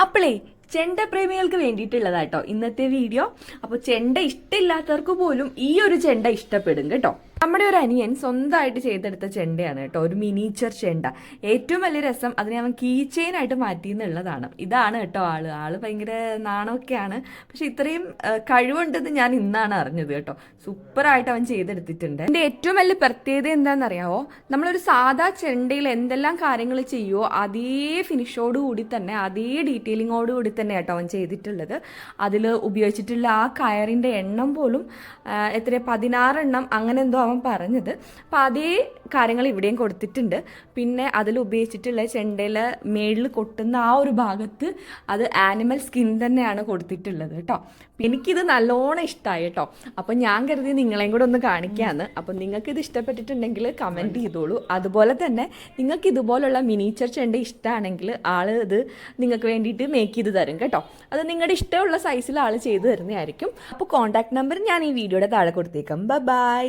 അപ്പളേ ചെണ്ട പ്രേമികൾക്ക് വേണ്ടിയിട്ടുള്ളതാട്ടോ ഇന്നത്തെ വീഡിയോ. അപ്പോൾ ചെണ്ട ഇഷ്ടമില്ലാത്തവർക്ക് പോലും ഈ ഒരു ചെണ്ട ഇഷ്ടപ്പെടും കേട്ടോ. നമ്മുടെ ഒരു അനിയൻ സ്വന്തമായിട്ട് ചെയ്തെടുത്ത ചെണ്ടയാണ് കേട്ടോ, ഒരു മിനിച്ചർ ചെണ്ട. ഏറ്റവും വലിയ രസം അതിനെ അവൻ കീ ചെയിൻ ആയിട്ട് മാറ്റി എന്നുള്ളതാണ്. ഇതാണ് കേട്ടോ ആള് ഭയങ്കര നാണമൊക്കെയാണ്, പക്ഷെ ഇത്രയും കഴിവുണ്ടെന്ന് ഞാൻ ഇന്നാണ് അറിഞ്ഞത് കേട്ടോ. സൂപ്പറായിട്ട് അവൻ ചെയ്തെടുത്തിട്ടുണ്ട്. എൻ്റെ ഏറ്റവും വലിയ പ്രത്യേകത എന്താണെന്നറിയാവോ, നമ്മളൊരു സാധാ ചെണ്ടയിൽ എന്തെല്ലാം കാര്യങ്ങൾ ചെയ്യുമോ അതേ ഫിനിഷോട് കൂടി തന്നെ, അതേ ഡീറ്റെയിലിങ്ങോട് കൂടി തന്നെ കേട്ടോ അവൻ ചെയ്തിട്ടുള്ളത്. അതിൽ ഉപയോഗിച്ചിട്ടുള്ള ആ കയറിൻ്റെ എണ്ണം പോലും 16 എണ്ണം അങ്ങനെ എന്തോ അവൻ പറഞ്ഞത്. അപ്പം അതേ കാര്യങ്ങൾ ഇവിടെയും കൊടുത്തിട്ടുണ്ട്. പിന്നെ അതിൽ ഉപയോഗിച്ചിട്ടുള്ള ചെണ്ടയിൽ മേളിൽ കൊട്ടുന്ന ആ ഒരു ഭാഗത്ത് അത് ആനിമൽ സ്കിൻ തന്നെയാണ് കൊടുത്തിട്ടുള്ളത് കേട്ടോ. എനിക്കിത് നല്ലോണം ഇഷ്ടമായി കേട്ടോ. അപ്പം ഞാൻ കരുതി നിങ്ങളെയും കൂടെ ഒന്ന് കാണിക്കാമെന്ന്. അപ്പം നിങ്ങൾക്ക് ഇത് ഇഷ്ടപ്പെട്ടിട്ടുണ്ടെങ്കിൽ കമൻറ്റ് ചെയ്തോളൂ. അതുപോലെ തന്നെ നിങ്ങൾക്ക് ഇതുപോലുള്ള മിനിച്ചർ ചെണ്ട ഇഷ്ടമാണെങ്കിൽ ആൾ ഇത് നിങ്ങൾക്ക് വേണ്ടിയിട്ട് മേക്ക് ചെയ്ത് തരും കേട്ടോ. അത് നിങ്ങളുടെ ഇഷ്ടമുള്ള സൈസിൽ ആൾ ചെയ്ത് തരുന്നതായിരിക്കും. അപ്പോൾ കോൺടാക്ട് നമ്പർ ഞാൻ ഈ വീഡിയോയുടെ താഴെ കൊടുത്തേക്കാം. ബൈ.